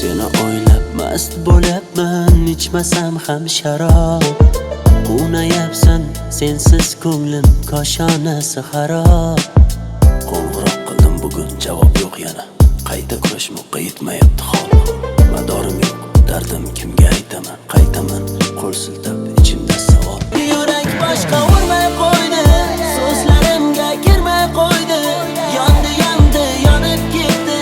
Seni o'ylab mast bo'lyapman, ichmasam ham sharob. Quvnayapsan sensiz ko'nglim koshonasi xarob. Qo'ng'iroq qildim bugun javob yo'q yana. Qayta kurash muqqa yetmayapti hol. Madorim yo'q, dardim kimga aytaman? Qaytaman qo'l siltab ichimda savol. Yurak boshqa urmay qo'ydi, so'zlarimga kirmay qo'ydi. Yondi yonib ketdi,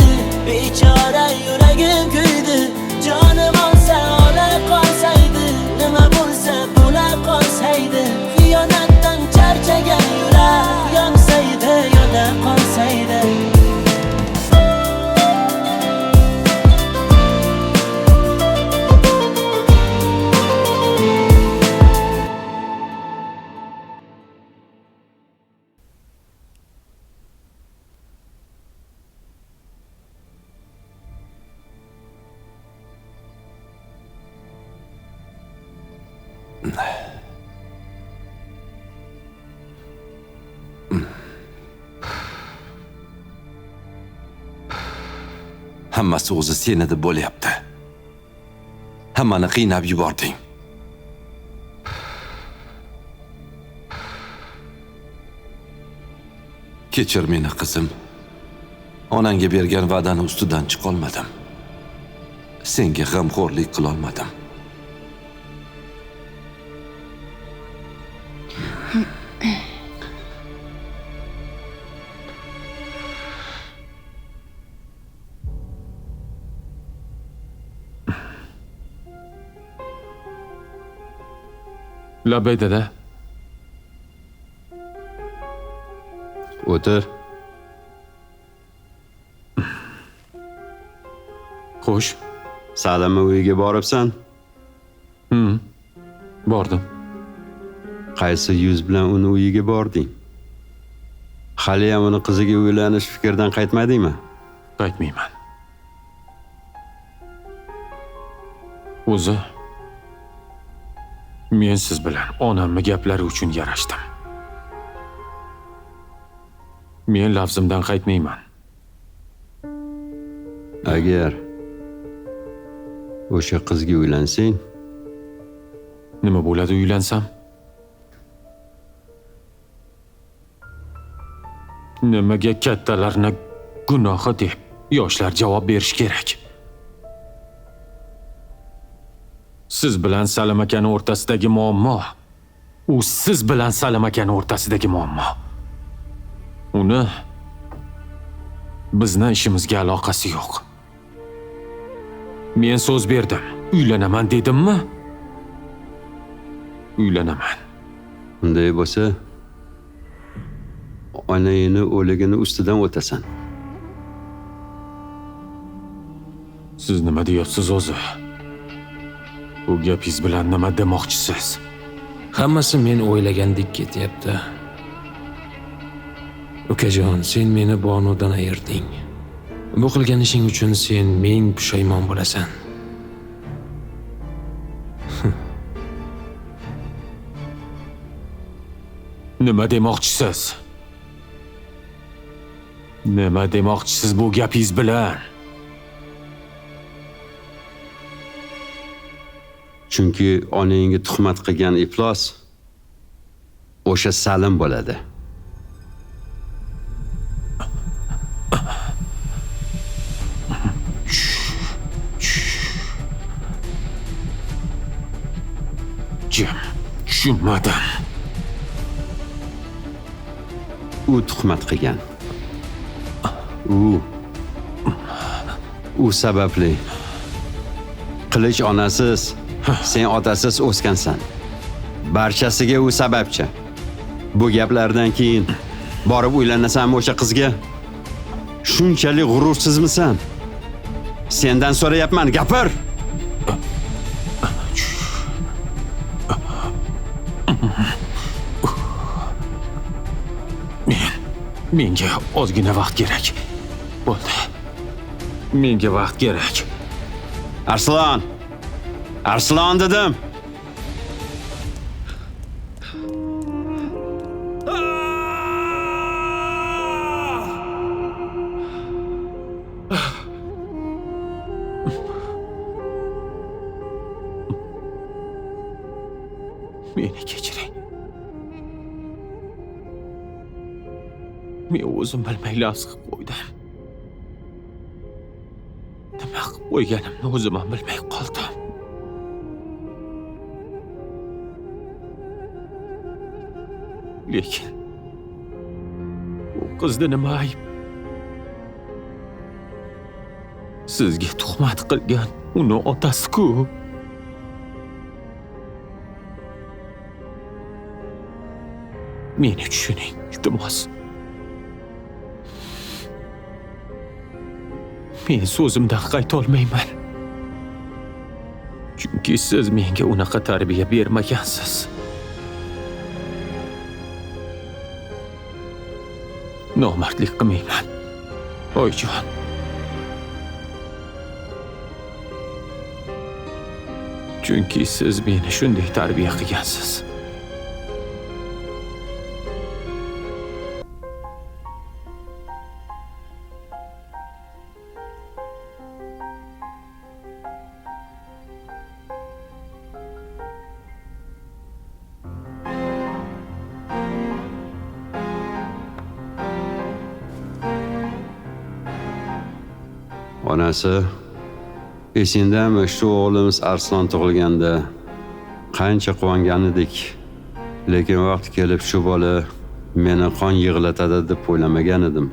bechora yuragim kuydi. Jonim olsa ola qolsaydi, nima bo'lsa bo'la qolsaydi. Xiyonatdan charchagan yurak yonsaydi, yo'da qolsaydi. Hammasi o'zi senida bo'lyapti. Hammani qiynab yubording. Kechir meni qizim. Onangga bergan va'dani ustidan chiqolmadim. Senga g'amxo'rlik qila olmadim. Labbay dada. O'tir. Xo'sh, Salima uyiga boribsan? bordim. Qaysi yuz bilan uni uyiga bording? Hali ham uni qiziga uylanish fikrdan qaytmadingmi? Qaytmayman. O'zi men siz bilan onamni gaplari uchun yarashdim. Men lafzimdan qaytmayman. Agar o'sha qizga uylansang, Nima bo'ladi uylansam? Nimaga kattalarni gunohi deb yoshlar javob berish kerak? Siz bilan Salim akani o'rtasidagi muammo, u siz bilan Salim akani o'rtasidagi muammo. Uni bizning ishimizga aloqasi yo'q. Men so'z berdim, uylanaman dedimmi? Uylanaman. unday bo'lsa, onangni o'ligini ustidan o'tasan. Siz nima deyapsiz o'zi? Bu gapingiz bilan nima demoqchisiz? Hammasi men o'ylagandek ketyapti. Ukajon, sen meni Bonudan ayırding. Bu qilgan ishing uchun sen ming pushaymon bo'lasan. Nima demoqchisiz? Nima demoqchisiz bu gapingiz bilan? Chunki onangga tuhmat qilgan iflos o'sha Salim bo'ladi. Jim, tushunmadim. U tuhmat qilgan. U sababli Qilich onasiz, sen otasiz o'sgansan. Barchasiga u sababchi. Bu gaplardan keyin borib uylanasanmi o'sha qizga? Shunchalik g'urursizmisan? Sendan so'rayapman, gapir. Menga ozgina vaqt kerak. Bo'ldi. Menga vaqt kerak. Arslan! Arslan dedim. Meni kechiring. Men o'zim bilmay lafz qilib qo'ydim. Nima qilib qo'yganimni o'zim ham bilmay qoldim. Lekin u qizda nima ayb? Sizga tuhmat qilgan uni otasi-ku. Meni tushuning, iltimos. Men so'zimdan qayta olmayman. Chunki siz menga unaqa tarbiya bermagansiz. Nomardlik qilmayman. Oyjon. Chunki siz meni shunday tarbiya qilgansiz. Onasi, esingdami shu o'g'limiz Arslon tug'ilganda qancha quvongan edik. Lekin vaqt kelib shu bola meni qon yig'latadi deb o'ylamagan edim.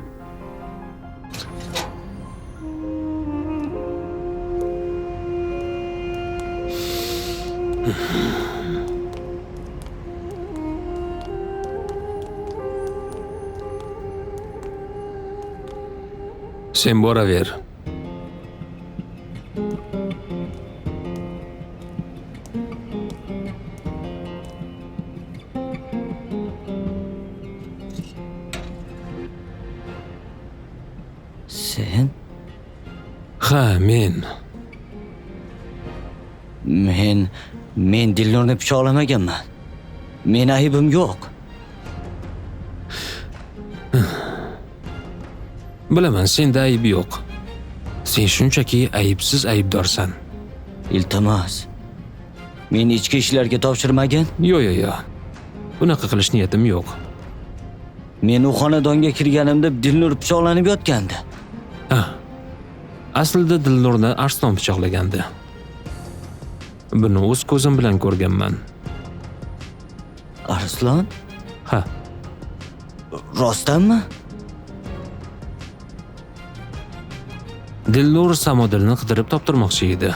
Sen boraver. Sen? Ha, men. Men Dilnurni pichoqlamaganman. Meni aybim yo'q. Bilaman, senda ayb yo'q. Sen shunchaki aybsiz aybdorsan. Iltimos. Meni ichki ishlarga topshirmagin. Yo'q. Bunaqa qilish niyatim yo'q. Men u xonadonga kirganimda Dilnur pichoqlanib yotgandi. Aslida Dilnurni Arslon pichoqlagandi. Buni o'z ko'zim bilan ko'rganman. Arslon? Ha, Rostdanmi? Dilnur Samodilni qidirib toptirmoqchi edi.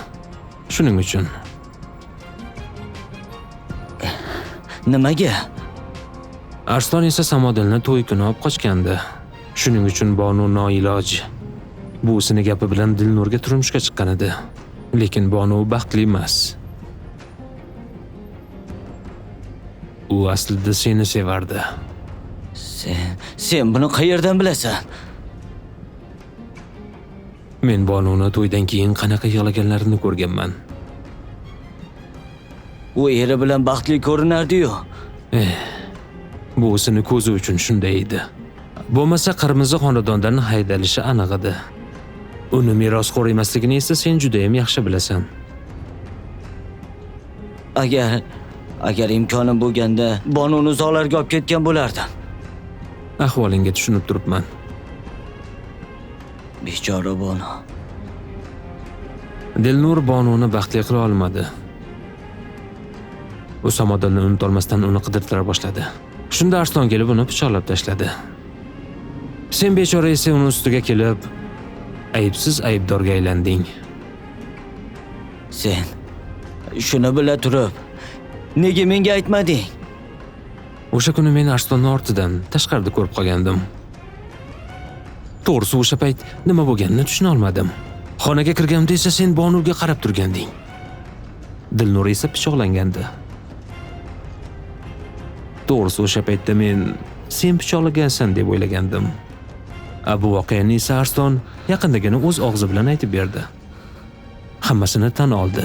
Shuning uchun. Nimaga? Arslon esa Samodilni to'y kuni olib qochgandi. Shuning uchun Bonu noiloj buvisining gapi bilan Dilnurga turmushga chiqqan edi. Lekin Bonu baxtli emas. U aslida seni sevardi. Sen buni qayerdan bilasan? Men Bonuni to'ydan keyin qanaqa yig'laganlarini ko'rganman. U eri bilan baxtli ko'rinardi-yu. Buvisini ko'zi uchun shunday edi. Bo'lmasa qirmizi xonadondan haydalishi aniq edi. Uni merosxo'r emasligini esa sen juda ham yaxshi bilasan. Agar imkonim bo'lganda Bonuni uzoqlarga olib ketgan bo'lardim. Ahvolingga tushunib turibman. Bechora Bonu. Dilnur Bonuni baxtli qila olmadi. U Samodilni unutolmasdan uni qidirtira boshladi. Shunda Arslon kelib uni pichoqlab tashladi. Sen bechora esa uni ustiga kelib aybsiz aybdorga aylanding. Sen shuni bila turib nega menga aytmading? O'sha kuni men Arslonni ortidan tashqarida ko'rib qolgandim. To'g'risi o'sha payt nima bo'lganini tushuna olmadim. Xonaga kirganimda esa sen Bonuga qarab turganding. Dilnur esa pichoqlangandi. To'g'risi o'sha paytda men sen pichoqlagansan deb o'ylagandim. Bu voqeani esa Arslon yaqindagina o'z og'zi bilan aytib berdi. Hammasini tan oldi.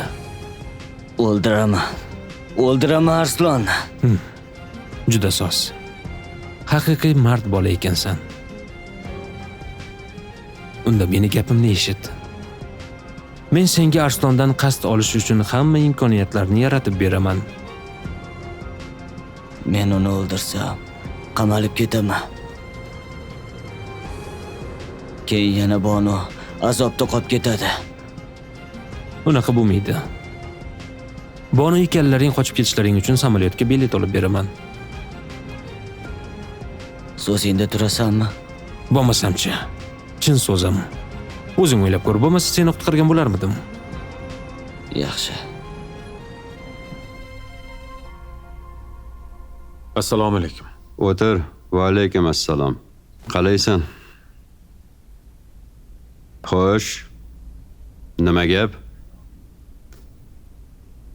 O'ldiraman Arslonni. Juda soz. Haqiqiy mard bola ekansan. Unda meni gapimni eshit. Men senga Arslondan qasd olish uchun hamma imkoniyatlarni yaratib beraman. Men uni o'ldirsam, qamalib ketaman. Keyin yana Bonu azobda qolib ketadi. Unaqa bo'lmaydi. Bonu ekanlaring qochib ketishlaring uchun samolyotga bilet olib beraman. So'zingda turasanmi? Bo'lmasamchi. Chin so'zim. O'zing o'ylab ko'r, bo'lmasa seni qutqargan bo'larmidim. Yaxshi. Assalomu alaykum. O'tir. Va alaykum assalom. Qalaysan? Xo'sh. Nima gap?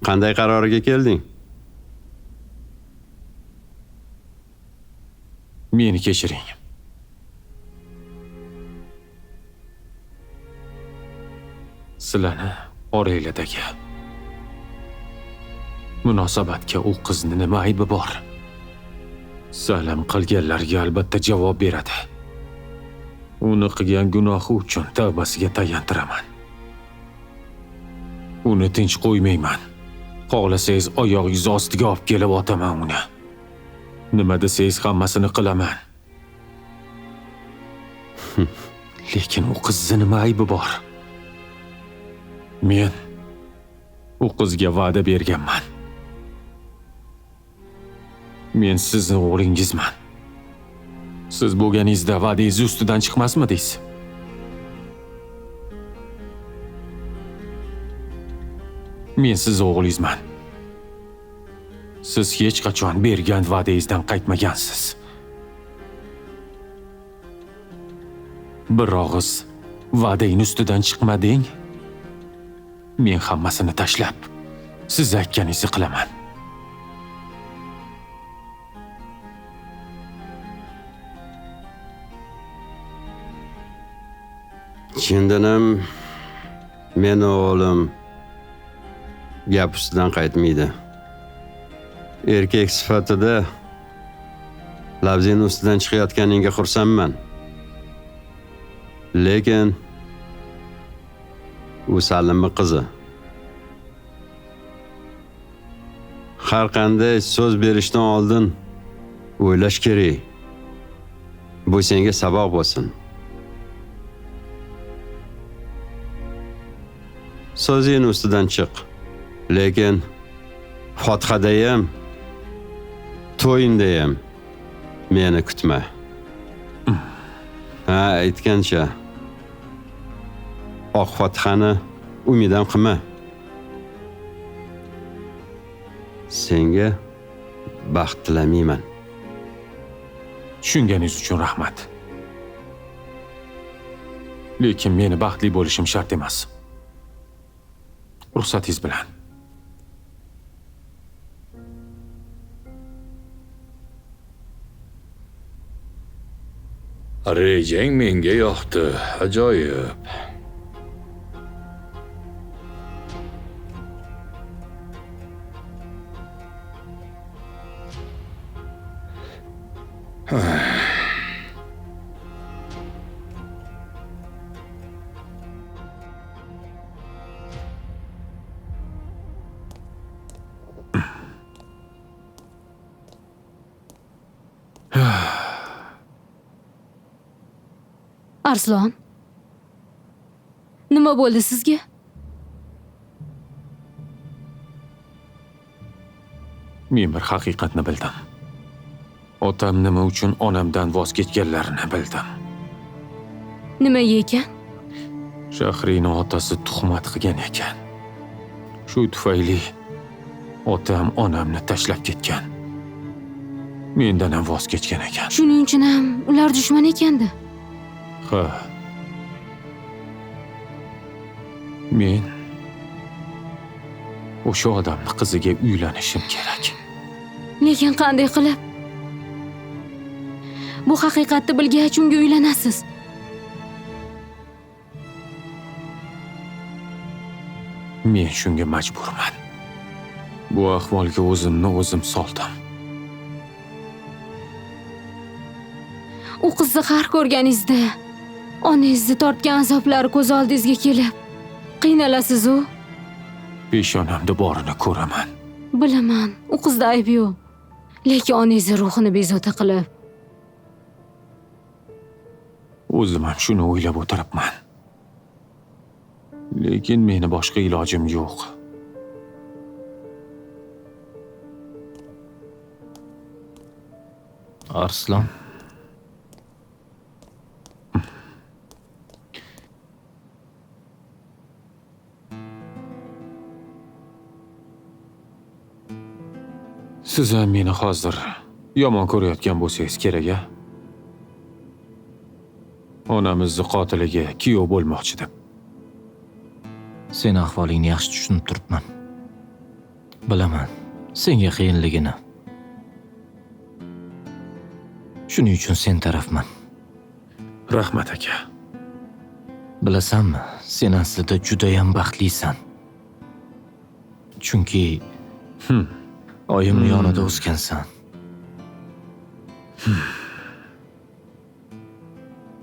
Qanday qarorga kelding? Meni kechiring. Sizlarni oranglardagi munosabatga u qizni nima aybi bor? Salam qilganlarga albatta javob beradi. Uni qilgan gunohi uchun tavbasiga tayintiraman. Uni tinch qo'ymayman. Xohlasangiz oyog'ingiz ostiga olib kelib otaman uni. Nima desangiz hammasini qilaman. Lekin u qizni nima aybi bor? Men u qizga va'da berganman. Men sizning o'g'lingizman. Siz bo'lganingizda va'dangiz ustidan chiqmasmidingiz? Men sizning o'g'lingizman. Siz hech qachon bergan va'dangizdan qaytmagansiz. Bir og'iz va'dang ustidan chiqmading. Men hammasini tashlab, siz aytganingizni qilaman. Chindan ham meni o'g'lim gap ustidan qaytmaydi. Erkak sifatida labzing ustidan chiqayotganingga xursandman. Lekin u Salimning qizi. Har qanday so'z berishdan oldin o'ylash kerak. Bu senga saboq bo'lsin. So'zing ustidan chiq. Lekin Fotihada ham, to'yingda ham meni kutma. Ha, aytgancha oq Fotihani umidam qilma. Senga baxt tilamayman. Tushunganingiz uchun rahmat. Lekin meni baxtli bo'lishim shart emas. Ruxsatingiz bilan. Rejang menga yoqdi, ajoyib. Arslon, nima bo'ldi sizga? Men bir haqiqatni bildim. Otam nima uchun onamdan voz kechganlarini bildim. Nimaga ekan? Shahrining otasi tuhmat qilgan ekan. Shu tufayli otam onamni tashlab ketgan. Mendan ham voz kechgan ekan. Shuning uchun ham ular dushman ekanda. Ha. Men o'sha odamning qiziga uylanishim kerak. Lekin qanday qilib? Bu haqiqatni bilgach unga uylanasiz. Men shunga majburman. Bu ahvolga o'zimni o'zim soldim. U qizni har ko'rganingizda onangizni tortgan azoblari ko'z oldingizga kelib, qiynalasiz-u. Peshonamda borini ko'raman. Bilaman, u qizda ayb yo'q. Lekin onangizni ruhini bezovta qilib, O'zim ham shuni o'ylab o'tiribman. Lekin meni boshqa ilojim yo'q. Arslan, Siz ham meni hozir yomon ko'rayotgan bo'lsangiz kerak-a? Onamizni qotiliga kuyov bo'lmoqchi deb. sen ahvolingni yaxshi tushunib turibman. Bilaman, senga qiyinligini. Shuning uchun sen tarafman. Rahmat aka. Bilasanmi, sen aslida juda ham baxtlisan. Chunki oyimning yonida o'sgansan.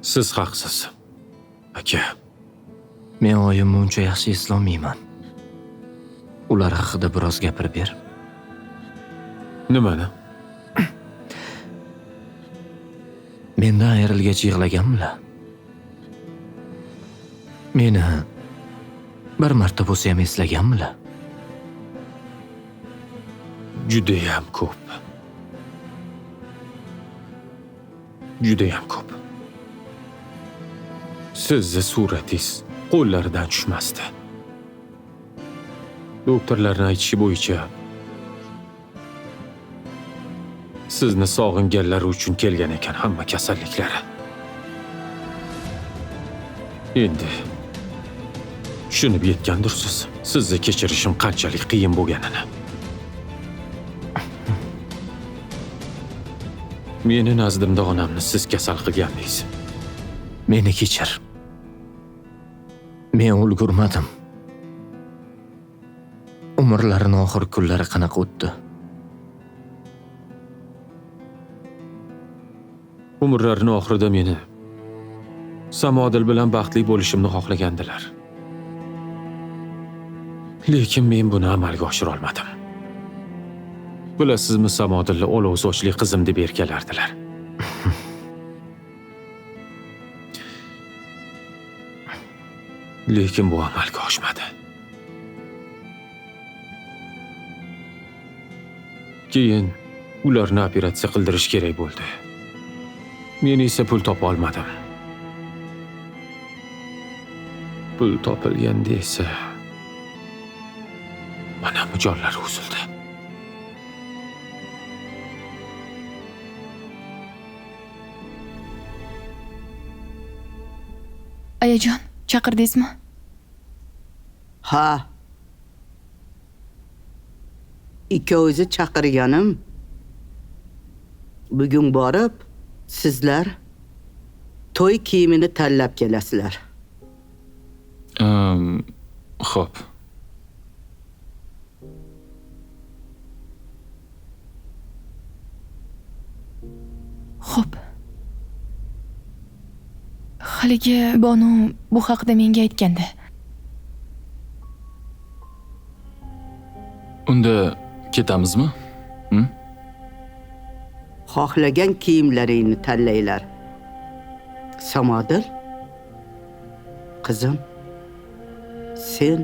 Siz haqsiz. Aka, Men oyimni uncha yaxshi eslolmayman. Ular haqida biroz gapirib ber. nimani? Mendan ayrilgach yig'laganmilar. Meni bir marta bo'lsa ham eslaganmilar. Judayam ko'p. Judayam ko'p. Sizni suratingiz qo'llaridan tushmasdi. Doktorlarning aytishi bo'yicha sizni sog'inganlari uchun kelgan ekan hamma kasalliklari. Endi tushunib yetgandirsiz, sizni kechirishim qanchalik qiyin bo'lganini. Meni nazdimda onamni siz kasal qilgandingiz. Meni kechir. Men ulgurmadim. Umrlarining oxir kunlari qanaqa o'tdi? Umrlarining oxirida meni Samodil bilan baxtli bo'lishimni xohlagandilar. Lekin men buni amalga oshira olmadim. Bilasizmi, Samodilni olov sochli qizim deb erkalardilar. Lekin bu amalga oshmadi. Keyin ularni operatsiya qildirish kerak bo'ldi. Men esa pul topa olmadim. Pul topilganda esa mana jonlari uzildi. Ayajon, chaqirdingizmi? Ha. Ikkovingizni chaqirganim. Bugun borib, sizlar to'y kiyimini tanlab kelasizlar. Xo'p. Xo'p. Haligi Bonu bu haqida menga aytgandi. Unda ketamizmi? Xohlagan kiyimlaringni tanlaylar. Samodil, qizim, sen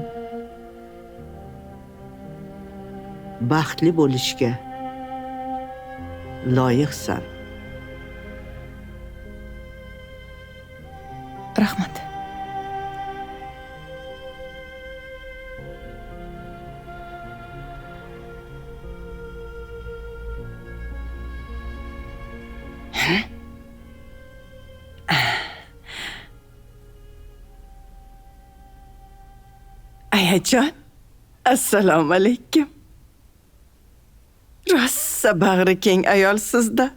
baxtli bo'lishga loyiqsan. Rahmat. Ayajon, assalomu alaykum. Rosa bag'ri keng ayol sizda.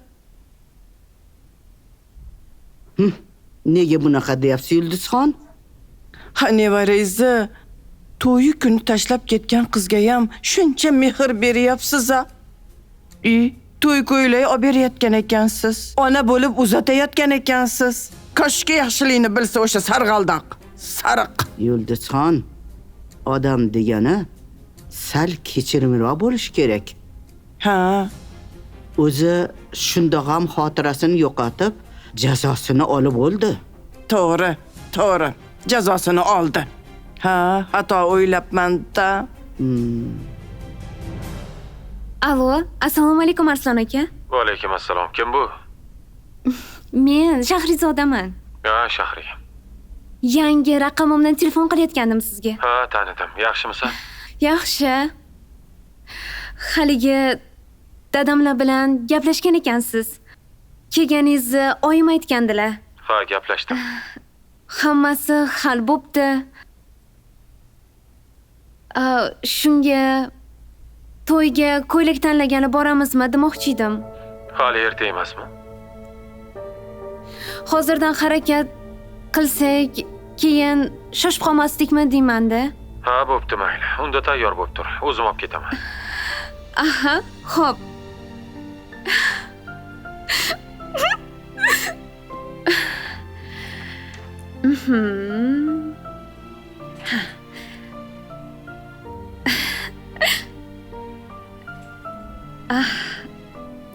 Nega bunaqa deyapsiz, Yulduzxon? Ha, nevarangizni to'yi kuni tashlab ketgan qizga ham shuncha mehr beryapsiz-a? To'y ko'ylak olib berayotgan ekansiz. Ona bo'lib uzatayotgan ekansiz. Koshki yaxshilikni bilsa o'sha sarg'aldoq, sariq. Yulduzxon, odam degani sal kechirimliroq bo'lish kerak. Ha, o'zi shundoq ham xotirasini yo'qotib, jazosini olib bo'ldi. To'g'ri. Jazosini oldi. Ha, xato o'ylabman-da. Alo, assalomu alaykum Arslon aka. Va alaykum assalom. Kim bu? Men Shahrizodaman. Ha, Shahri. Yangi raqamimdan telefon qilayotgandim sizga. Ha, tanidim. Yaxshimisan? Yaxshi. Haligi dadamlar bilan gaplashgan ekansiz. Kelganingizni oyim aytgandilar. Ha, gaplashdim. Hammasi hal bo'pti. Shunga to'yga ko'ylak tanlagani boramizmi demoqchi edim. Hali erta emasmi? Hozirdan harakat qilsak, keyin shoshib qolmaslikmi deyman-da. Ha, bo'pti mayli. Unda tayyor bo'lib tur. O'zim olib ketaman. Aha, xo'p.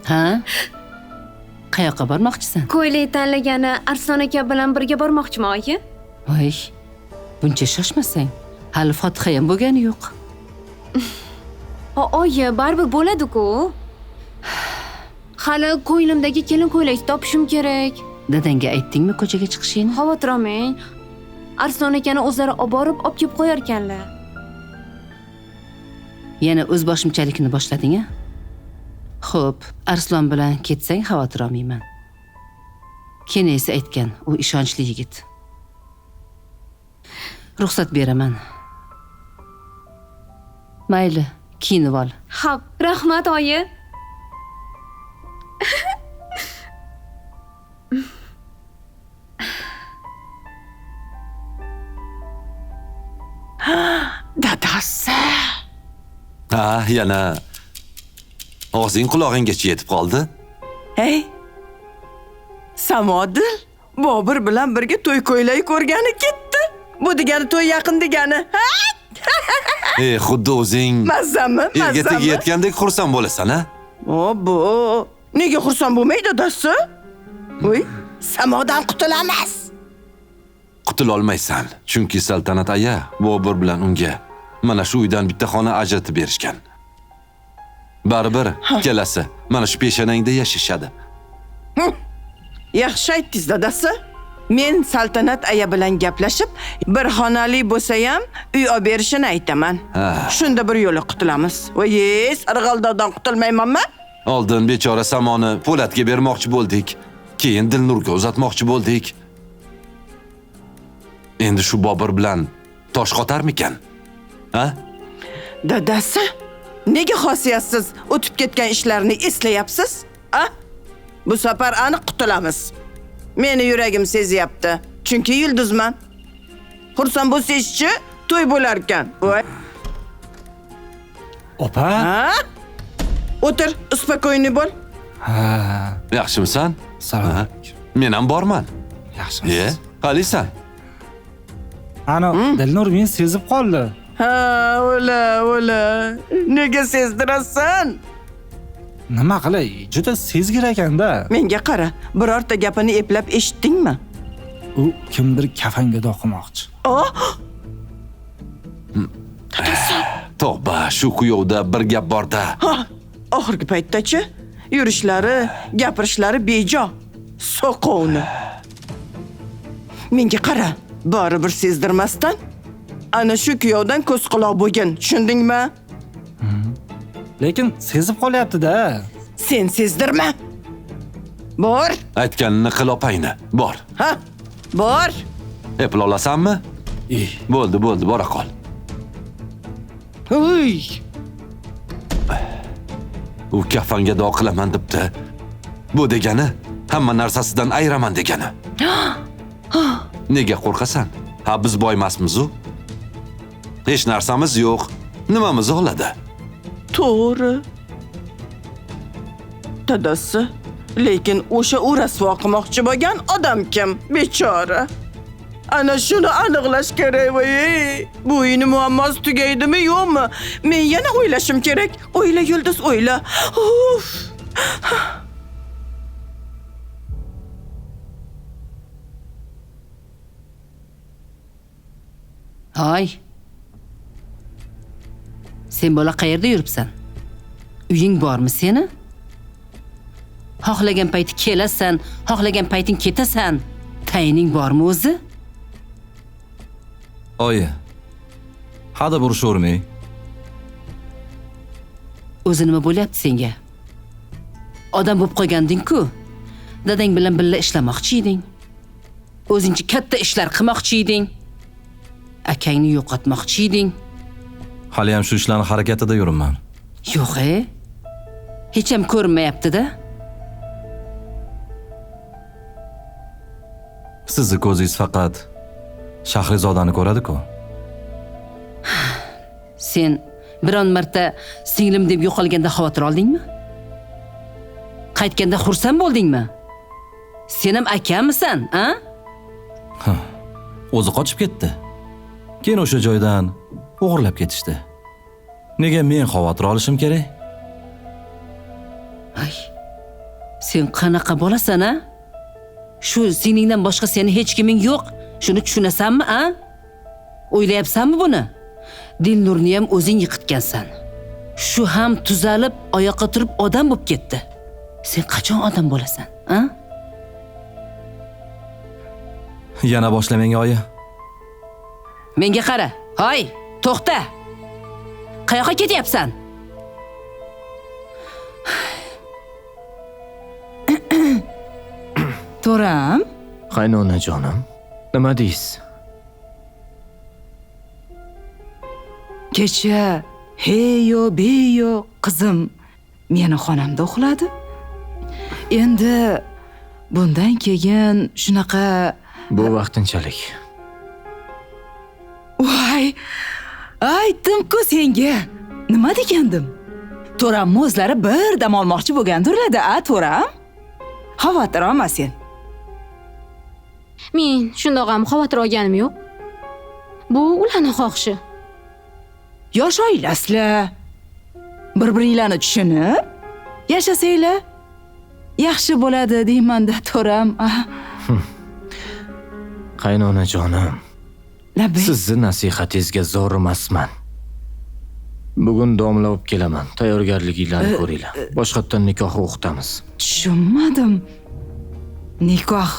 Ha? Qayoqqa bormoqchisan? Ko'ylak tanlagani Arslon aka bilan birga bormoqchiman, oyi. Voy, buncha shoshmasang. Hali Fotiha ham bo'lgani yo'q. Oyi, baribir bo'ladi-ku. Hali ko'nglimdagi kelin ko'ylak topishim kerak. Dadangga aytdingmi ko'chaga chiqishingni? Xavotir olmang. Arslon akani o'zlari olib borib, olib kelib qo'yar ekanlar. Yana o'zboshimchalikni boshlading-a? Xo'p, Arslon bilan ketsang xavotir olmayman. Kenesi aytgan, u ishonchli yigit. Ruxsat beraman. Mayli, kiyinib ol. Xo'p, rahmat oyi. Dadasi. Ha, yana og'zing qulog'inggacha yetib qoldi. Hey. Samodil Bobur bilan birga to'y ko'ylagi ko'rgani ketdi. Bu degani to'y yaqin degani. Xuddi o'zing Mazami? erga tegayotgandek xursand bo'lasan, ha? Bu nega xursand bo'lmaydi dadasi? Voy, Samodan qutulamiz. Qutula olmaysan, chunki Saltanat aya Bobur bilan unga mana shu uydan bitta xona ajratib berishgan. Baribir ikkalasi mana shu peshonangda yashashadi. Yaxshi aytdingiz dadasi. Men Saltanat aya bilan gaplashib, bir xonali bo'lsa ham uy olib berishini aytaman. Shunda bir yo'la qutulamiz. Voy, sarg'aldoqdan qutulmaymanmi? Oldin bechora Samoni Po'latga bermoqchi bo'ldik. Keyin Dilnurga uzatmoqchi bo'ldik. Endi shu Bobur bilan tosh qotarmikan? Ha? Dadasi, nega xosiyatsiz o'tib ketgan ishlarni eslayapsiz? Ha? Bu safar aniq qutulamiz. Meni yuragim sezyapti. Chunki yulduzman. Xursand bo'lsangchi, to'y bo'lar ekan. Voy. Opa? Ha? O'tir, spokойный bo'l. Ha. Yaxshimisan? Salom. Men ham borman. Yaxshimisiz? Qalisan? Ana, Dilnur meni sezib qoldi. Ha, o'la. Nega sezdirasan? Nima qilay? Juda sezgir ekan-da. Menga qara, birorta gapini eplab eshitdingmi? U kimdir kafanga doqimoqchi. Tavba, shu kuyovda bir gap bor-da. Oxirgi paytdachi yurishlari, gapirishlari bejo. Soqovni. Menga qara, baribir sezdirmasdan ana shu kuyovdan ko'z quloq bo'lgin, tushundingmi? Lekin sezib qolyapti-da. Sen sezdirma. Bor. Aytganini qil opayni. Bor. Ha? Bor. Epil olasanmi? Bo'ldi, bora qol. Uy. U kafanga duo qilaman debdi. Bu degani hamma narsasidan ayiraman degani. Nega qo'rqasan? Ha, biz boy emasmiz-ku. Hech narsamiz yo'q. Nimamiz oladi? To'g'ri. Dadasi, lekin o'sha u rasvo qilmoqchi bo'lgan odam kim? Bechora. Ana shuni aniqlash kerak voy. Bu uyning muammosi tugaydimi, yo'qmi? Men yana o'ylashim kerak. O'yla Yulduz, o'yla. Uf. Hoy. Sen bola qayerda yuribsan? Uying bormi seni? Xohlagan payti kelasan, xohlagan payting ketasan. Tayining bormi o'zi? Oyi. Hada burishurmay. O'zi nima bo'lyapti senga? Odam bo'lib qo'yganding-ku. Dadang bilan birga ishlamoqchi eding. O'zingcha katta ishlar qilmoqchi eding. Akangni yo'qotmoqchi eding. Hali ham shu ishlarni harakatida yuribman. Yo'q-e. Hech ham ko'rinmayapti-da. Sizni ko'zingiz faqat Shahrizodani ko'radi-ku. Sen biron marta singlim deb yo'qolganda xavotir oldingmi? Qaytganda xursand bo'ldingmi? Sen ham akammisan, a? O'zi qochib ketdi. Keyin o'sha joydan o'g'irlab ketishdi. Nega men xavotir olishim kerak? Ay. Sen qanaqa bo'lasan, a? Shu seningdan boshqa seni hech kiming yo'q. Shuni tushunasanmi, a? O'ylayapsanmi buni? Dilnurni ham o'zing yiqitgansan. Shu ham tuzalib, oyoqqa turib odam bo'lib ketdi. Sen qachon odam bo'lasan, a? Yana boshlamang oyi. Menga qara. Hoy, to'xta. Qayoqqa ketyapsan? To'ram? Qaynonajonim, nima deysiz? Kecha heyo beyo qizim meni xonamda uxladi. Endi bundan keyin shunaqa Bu vaqtinchalik. Voy, aytdim-ku senga. Nima degandim? To'ram o'zlari bir dam olmoqchi bo'lgandirlar-da, a To'ram? Xavotir olma sen. Men shundoq ham xavotir olganim yo'q. Bu ularning xohishi. Yosh oilasizlar. Bir-biringlarni tushunib yashasanglar yaxshi bo'ladi deyman-da, To'ram. Qaynonajonim. Sizni nasihatingizga zo'r emasman. Bugun domla olib kelaman. Tayyorgarliklarni ko'ringlar. Boshqatdan nikoh o'qitamiz. Tushunmadim. Nikoh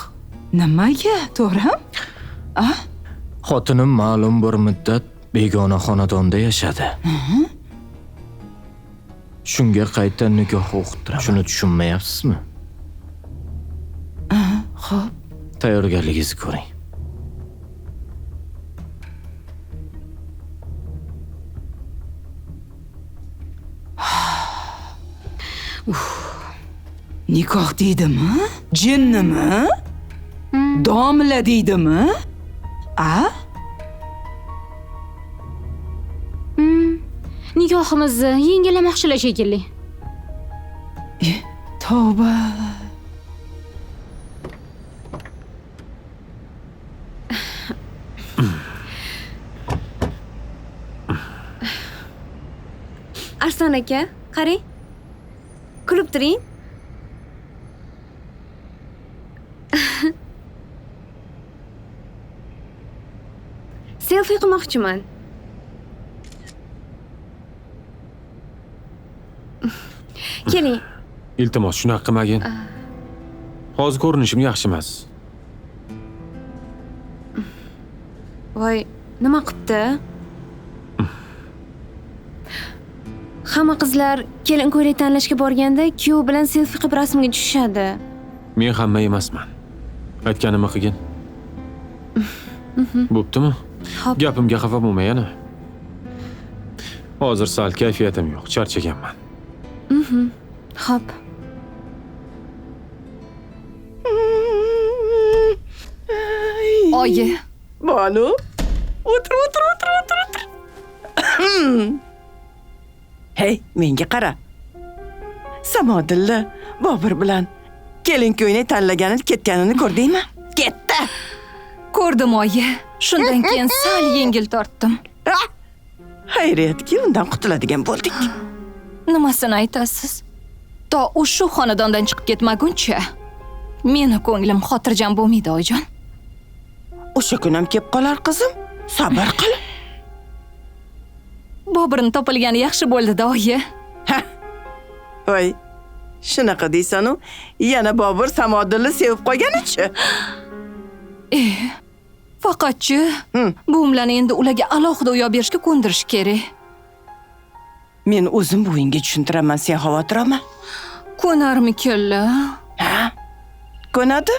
nimaga, To'ram? Xotinim ma'lum bir muddat begona xonadonda yashadi. Shunga qayta nikoh o'qitiraman. Shuni tushunmayapsizmi? Xo'p. Tayyorgarligingizni ko'ring. Nikoh deydimi? Jinnimi? Domla deydimi? Nikohimizni yengillamoqchilar shekilli. Tavba. Arslon aka, qarang. Kulib turing. Selfie qilmoqchiman. Keling. Iltimos, shunaqa qilmagin. Hozir ko'rinishim yaxshi emas. Voy, nima qilibdi? Hamma qizlar kelin ko'ylak tanlashga borganda kuyov bilan selfie qilib rasmga tushishadi. Men hamma emasman. Aytganimni qilgin. Bo'ptimi? Gapimga xafa bo'lma yana. Hozir sal kayfiyatim yo'q, charchaganman. Xo'p. Oyi. Banu. O'tir. Hey, menga qara. Samodilla Bobur bilan kelin ko'yni tanlaganini ketganini ko'rdingmi? Ketdi. Ko'rdim oyi. Shundan keyin sal yengil tortdim. Hayriyatki, undan qutuladigan bo'ldik. Nimasini aytasiz? To u shu xonadondan chiqib ketmaguncha meni ko'nglim xotirjam bo'lmaydi, oyijon. O'sha kun ham kelib qolar qizim. Sabr qil. Boburni topilgani yaxshi bo'ldi-da, oyi. Voy, shunaqa deysan-u, yana Bobur Samodilni sevib qolganichi? Faqatchi buvimlarni endi ularga alohida uyoq berishga ko'ndirish kerak. Men o'zim buvingga tushuntiraman, sen xavotir olma. Ko'narmikanlar? Ha? Ko'nadi?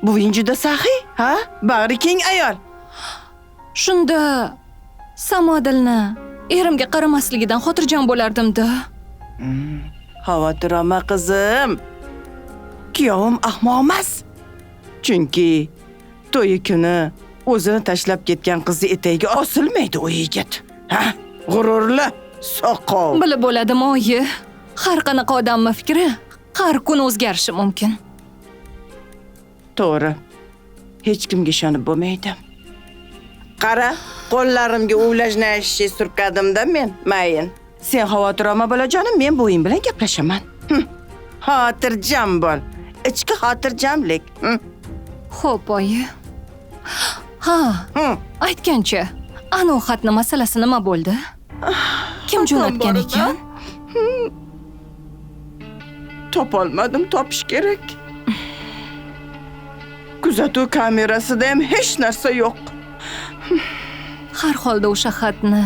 Buving juda saxiy, ha? Bag'ri keng ayol. Shunda Samodilni erimga qaramasligidan xotirjam bo'lardim-da. Xavotir olma qizim. Kuyovim ahmoq emas. Chunki to'yi kuni o'zini tashlab ketgan qizni etagiga osilmaydi u yigit. Ha? G'ururli, soqov. Bilib bo'ladimi, oyi? Har qanaqa odamning fikri har kun o'zgarishi mumkin. To'g'ri. Hech kimga ishonib bo'lmaydi. Qara, qo'llarimga uvlajnashi surkadimda men, mayin. Sen xavotir olma bolajonim, men buving bilan gaplashaman. Xotirjam bo'l. Ichki xotirjamlik. Xo'p, oyi. Ha, aytgancha, ana u xatning masalasi nima bo'ldi? Kim jo'natgan ekan? Topolmadim, topish kerak. Kuzatuv kamerasida ham hech narsa yo'q. Har holda o'sha xatni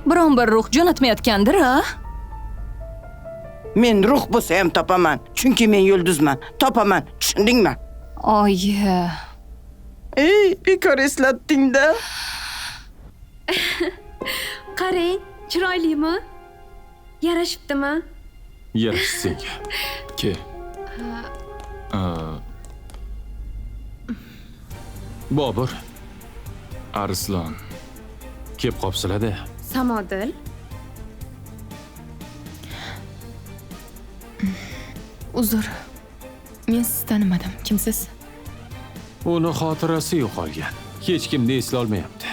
biron bir ruh jo'natmayotgandir, ha? Men ruh bo'lsa ham topaman, chunki men yulduzman. Topaman, tushundingmi? Oyi. Bekor eslatding-da. Qarang, chiroylimi? Yarashibdimi? Yarashdi senga. Ke. Bobur. Arslon. Kelib qopsilar-da. Samodil. Uzr. Men sizni tanimadim. Kimsiz? Uni xotirasi yo'qolgan. Hech kimni esla olmayapti.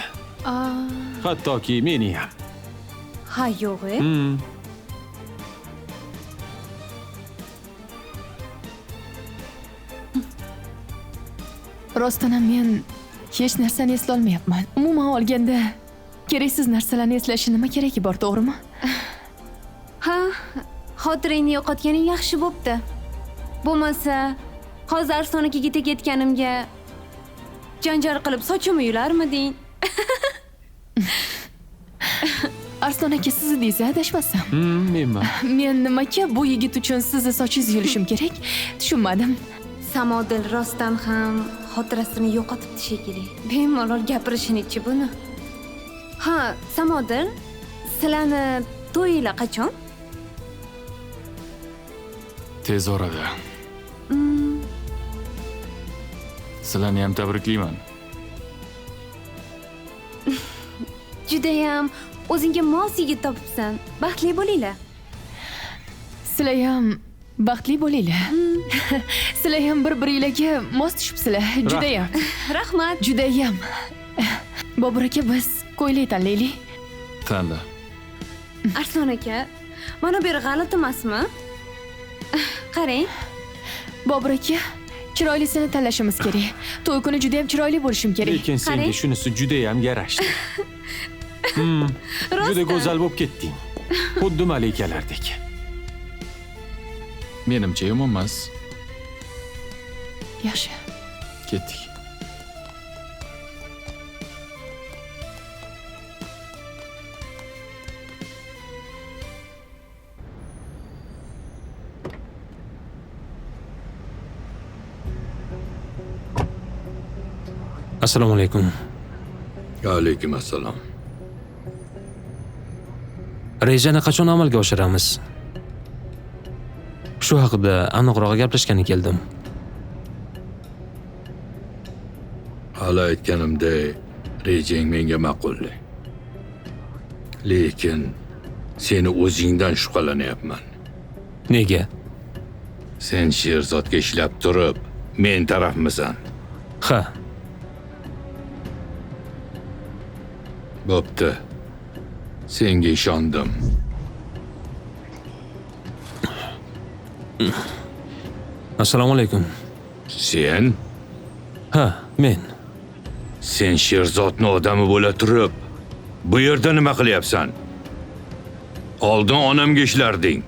Hattoki meni ham. Ha, yo'q-e? Rostdan ham men hech narsani esla olmayapman. Umuman olganda, keraksiz narsalarni eslashi nima keragi bor, to'g'rimi? Ha, xotiringni yo'qotganing yaxshi bo'pti. Bo'lmasa, hozir Arslon akaga ketganimga janjal qilib sochimni yularmiding? Arslon aka sizni deysiz, adashmasam. Menman. Men nimaga bu yigit uchun sizni sochingizni yulishim kerak? Tushunmadim. Samodil rostdan ham xotirasini yo'qotibdi shekilli. Bemalol gapirishini-chi buni. Ha, Samodil, sizlarni to'yinglar qachon? Tez orada. Sizlarni ham tabriklayman. Judayam o'zingga mos yigit topibsan. Baxtli bo'linglar. Sizlar ham baxtli bo'linglar. Sizlar ham bir-biringizga mos tushibsizlar. Judayam. Rahmat. Judayam. Bobur aka, biz ko'ylak tanlaylik. Tanla. Arslon aka, mana bu yer g'alati emasmi? Qarang. Bobur aka, chiroylisini tanlashimiz kerak. To'y kuni juda ham chiroyli bo'lishim kerak. Lekin senga shunisi juda ham yarashdi. Juda go'zal bo'lib ketding. Xuddi malikalardek. Menimcha yomon emas. Yaxshi. Ketdik. Assalomu alaykum. Alaykum assalom. Rejani qachon amalga oshiramiz? Shu haqida aniqroq gaplashgani keldim. Hali aytganimdek, rejang menga ma'qul. Lekin seni o'zingdan shubhalanyapman. Nega? Sen Sherzodga ishlab turib, men tarafmisan? Ha. Bo'pti. Senga ishondim. Assalomu alaykum. Sen? Ha, men. Sen Sherzodning odami bo'la turib, bu yerda nima qilyapsan? Oldin onamga ishlarding.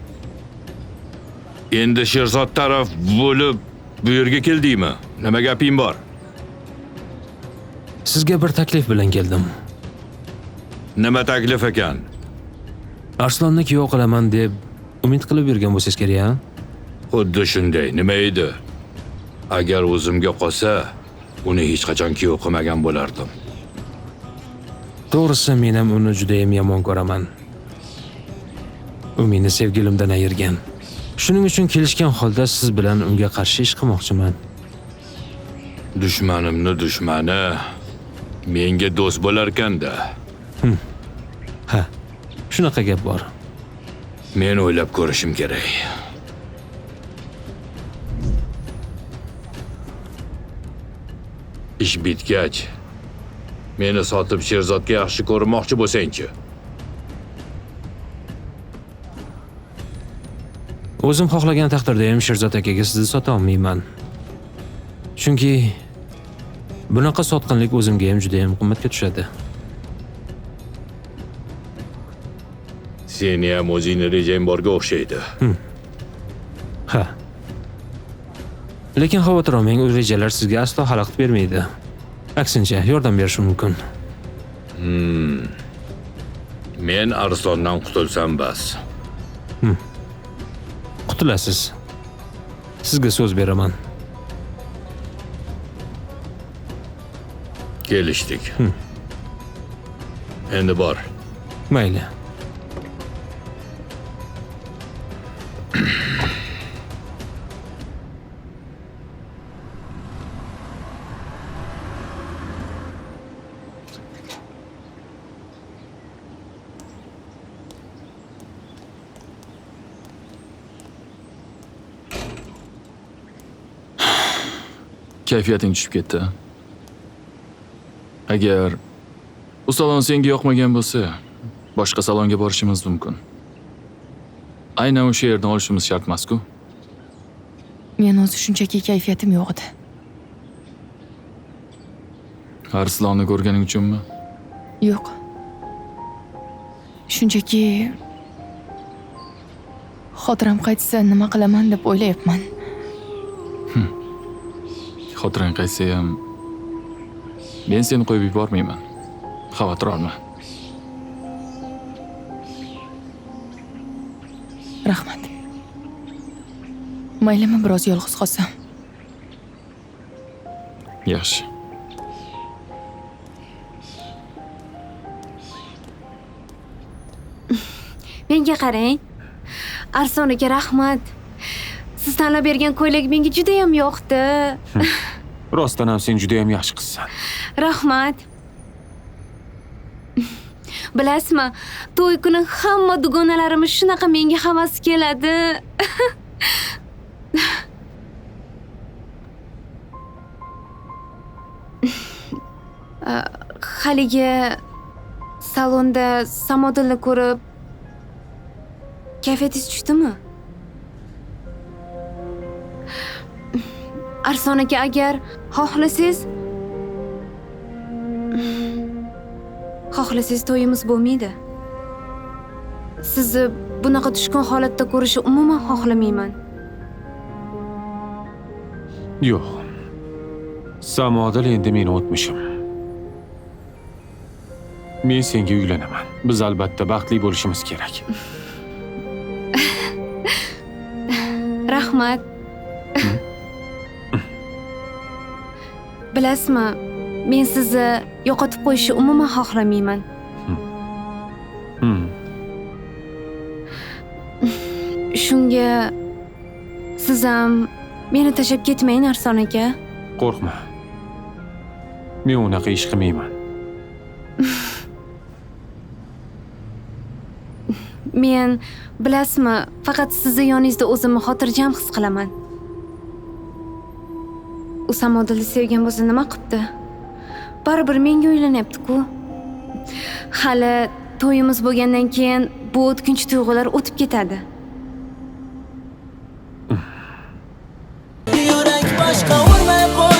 Endi Sherzod taraf bo'lib bu yerga keldingmi? Nima gaping bor? Sizga bir taklif bilan keldim. Nima taklif ekan? Arslonni kuyov qilaman deb umid qilib yurgan bo'lsangiz kerak, ha? Xuddi shunday. Nima edi? Agar o'zimga qolsa, uni hech qachon kuyov qilmagan bo'lardim. To'g'risi, men ham uni juda ham yomon ko'raman. U meni sevgilimdan ayirgan. Shuning uchun kelishgan holda siz bilan unga qarshi ish qilmoqchiman. Dushmanimni dushmani menga do'st bo'lar ekanda. Ha, shunaqa gap bor. Men o'ylab ko'rishim kerak. Ish bitgach, meni sotib Sherzodga yaxshi ko'rmoqchi bo'lsang-chi. O'zim xohlagan taqdirda ham Sherzod akaga sizni sota olmayman. Chunki bunaqa sotqinlik o'zimga ham juda ham qimmatga tushadi. Seni ham o'zingni rejang borga o'xshaydi. Ha. Lekin xavotir olmang, u rejalar sizga aslo xalaqit bermaydi. Aksincha, yordam berishi mumkin. Men Arslondan qutulsam bas. Qutulasiz. Sizga so'z beraman. Kelishdik. Endi bor. Mayli. Kayfiyating tushib ketdi. Agar bu salon senga yoqmagan bo'lsa, boshqa salonga borishimiz mumkin. Aynan o'sha yerdan olishimiz shart emas-ku. Men o'zi shunchaki kayfiyatim yo'q edi. Arslonni ko'rganing uchunmi? Yo'q. Shunchaki xotiram qaytsa nima qilaman deb o'ylayapman. Xotirang qaytsa ham men seni qo'yib yubormayman. Xavotir olma. Rahmat. Maylimi biroz yolg'iz qolsam? Yaxshi. Menga qarang. Arslon aka, rahmat. Siz tanlab bergan ko'ylak menga juda ham yoqdi. Rostdan ham sen juda ham yaxshi qizsan. Rahmat. Bilasizmi, to'y kuni hamma dugonalarimiz shunaqa menga havas keladi. Haligi salonda Samodilni ko'rib kayfiyatingiz tushdimi? Arslon aka, agar xohlasangiz to'yimiz bo'lmaydi. Sizni bunaqa tushkun holatda ko'rishni umuman xohlamayman. Yo'q. Samodil endi meni o'tmishim. Men senga uylanaman. Biz albatta baxtli bo'lishimiz kerak. Rahmat. Bilasizmi, men sizni yo'qotib qo'yishni umuman xohlamayman. Shunga siz ham meni tashlab ketmang, Arslon aka. Qo'rqma. Men unaqa ish qilmayman. Men, bilasizmi, faqat sizni yoningizda o'zimni xotirjam his qilaman. U Samodilni sevgan bo'lsa nima qilibdi? Baribir menga uylanyapti-ku. Hali to'yimiz bo'lgandan keyin bu o'tkinchi tuyg'ular o'tib ketadi. qovurmay qo'y